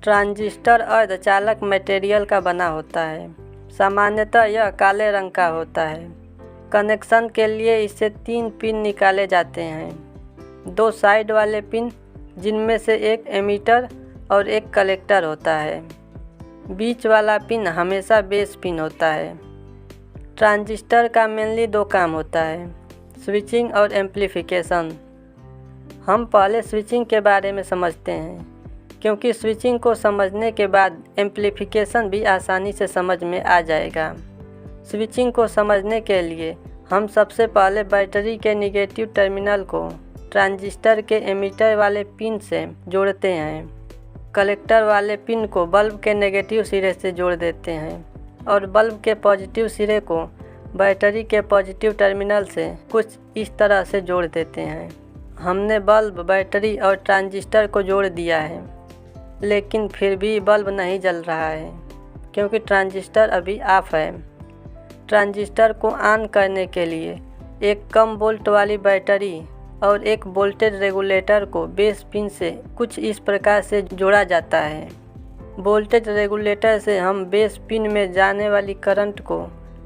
Transistor अर्धचालक material का बना होता है। सामान्यतः यह काले रंग का होता है। कनेक्शन के लिए इससे 3 पिन निकाले जाते हैं। 2 साइड वाले पिन, जिनमें से एक एमीटर और एक कलेक्टर होता है। बीच वाला पिन हमेशा बेस पिन होता है। ट्रांजिस्टर का मेनली 2 काम होता है, स्विचिंग और एम्प्लीफिकेशन। हम पहले स्विचिंग के बारे में समझते हैं, क्योंकि स्विचिंग को समझने के बाद एम्प्लीफिकेशन भी आसानी से समझ में आ जाएगा। स्विचिंग को समझने के लिए हम सबसे पहले बैटरी के नेगेटिव टर्मिनल को ट्रांजिस्टर के एमीटर वाले पिन से जोड़ते हैं। कलेक्टर वाले पिन को बल्ब के नेगेटिव सिरे से जोड़ देते हैं और बल्ब के पॉजिटिव सिरे को बैटरी के पॉजिटिव टर्मिनल से कुछ इस तरह से जोड़ देते हैं। हमने बल्ब, बैटरी और ट्रांजिस्टर को जोड़ दिया है, लेकिन फिर भी बल्ब नहीं जल रहा है, क्योंकि ट्रांजिस्टर अभी ऑफ है। ट्रांजिस्टर को ऑन करने के लिए एक कम वोल्ट वाली बैटरी और एक वोल्टेज रेगुलेटर को बेस पिन से कुछ इस प्रकार से जोड़ा जाता है। वोल्टेज रेगुलेटर से हम बेस पिन में जाने वाली करंट को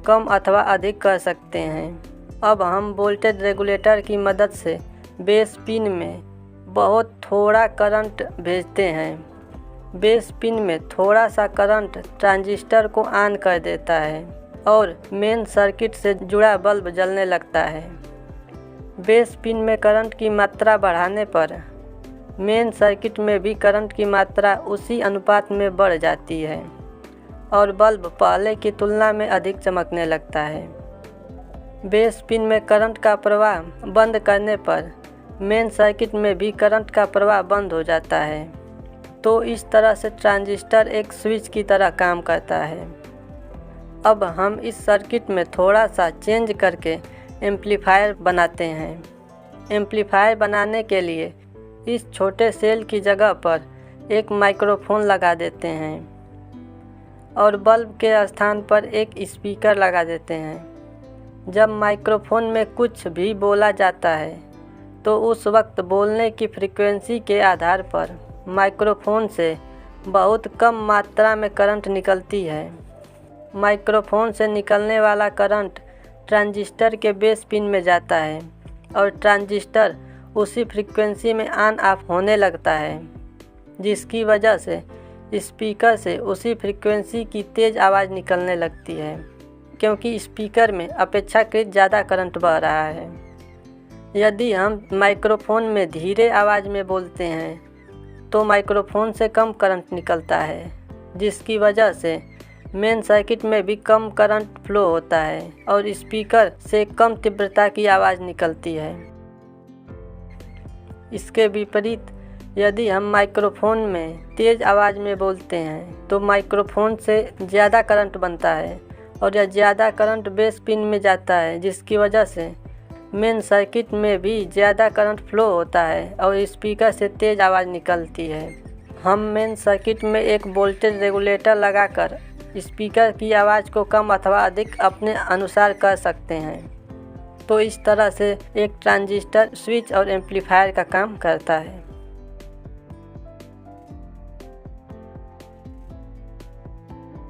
कम अथवा अधिक कर सकते हैं। अब हम वोल्टेज रेगुलेटर की मदद से बेस पिन में बहुत थोड़ा करंट भेजते हैं। बेस पिन में थोड़ा सा करंट ट्रांजिस्टर को ऑन कर देता है और मेन सर्किट से जुड़ा बल्ब जलने लगता है। बेस पिन में करंट की मात्रा बढ़ाने पर मेन सर्किट में भी करंट की मात्रा उसी अनुपात में बढ़ जाती है और बल्ब पहले की तुलना में अधिक चमकने लगता है। बेस पिन में करंट का प्रवाह बंद करने पर मेन सर्किट में भी करंट का प्रवाह बंद हो जाता है। तो इस तरह से ट्रांजिस्टर एक स्विच की तरह काम करता है। अब हम इस सर्किट में थोड़ा सा चेंज करके एम्पलीफायर बनाते हैं। एम्पलीफायर बनाने के लिए इस छोटे सेल की जगह पर एक माइक्रोफोन लगा देते हैं और बल्ब के स्थान पर एक स्पीकर लगा देते हैं। जब माइक्रोफोन में कुछ भी बोला जाता है तो उस वक्त बोलने की फ्रीक्वेंसी के आधार पर माइक्रोफोन से बहुत कम मात्रा में करंट निकलती है। माइक्रोफोन से निकलने वाला करंट ट्रांजिस्टर के बेस पिन में जाता है और ट्रांजिस्टर उसी फ्रीक्वेंसी में ऑन ऑफ होने लगता है, जिसकी वजह से स्पीकर से उसी फ्रीक्वेंसी की तेज़ आवाज़ निकलने लगती है, क्योंकि स्पीकर में अपेक्षाकृत ज़्यादा करंट बह रहा है। यदि हम माइक्रोफोन में धीरे आवाज़ में बोलते हैं तो माइक्रोफोन से कम करंट निकलता है, जिसकी वजह से मेन सर्किट में भी कम करंट फ्लो होता है और स्पीकर से कम तीव्रता की आवाज़ निकलती है। इसके विपरीत यदि हम माइक्रोफोन में तेज़ आवाज़ में बोलते हैं तो माइक्रोफोन से ज़्यादा करंट बनता है और यह ज़्यादा करंट बेस पिन में जाता है, जिसकी वजह से मेन सर्किट में भी ज़्यादा करंट फ्लो होता है और स्पीकर से तेज़ आवाज़ निकलती है। हम मेन सर्किट में एक वोल्टेज रेगुलेटर लगाकर स्पीकर की आवाज़ को कम अथवा अधिक अपने अनुसार कर सकते हैं। तो इस तरह से एक ट्रांजिस्टर स्विच और एम्पलीफायर का काम करता है।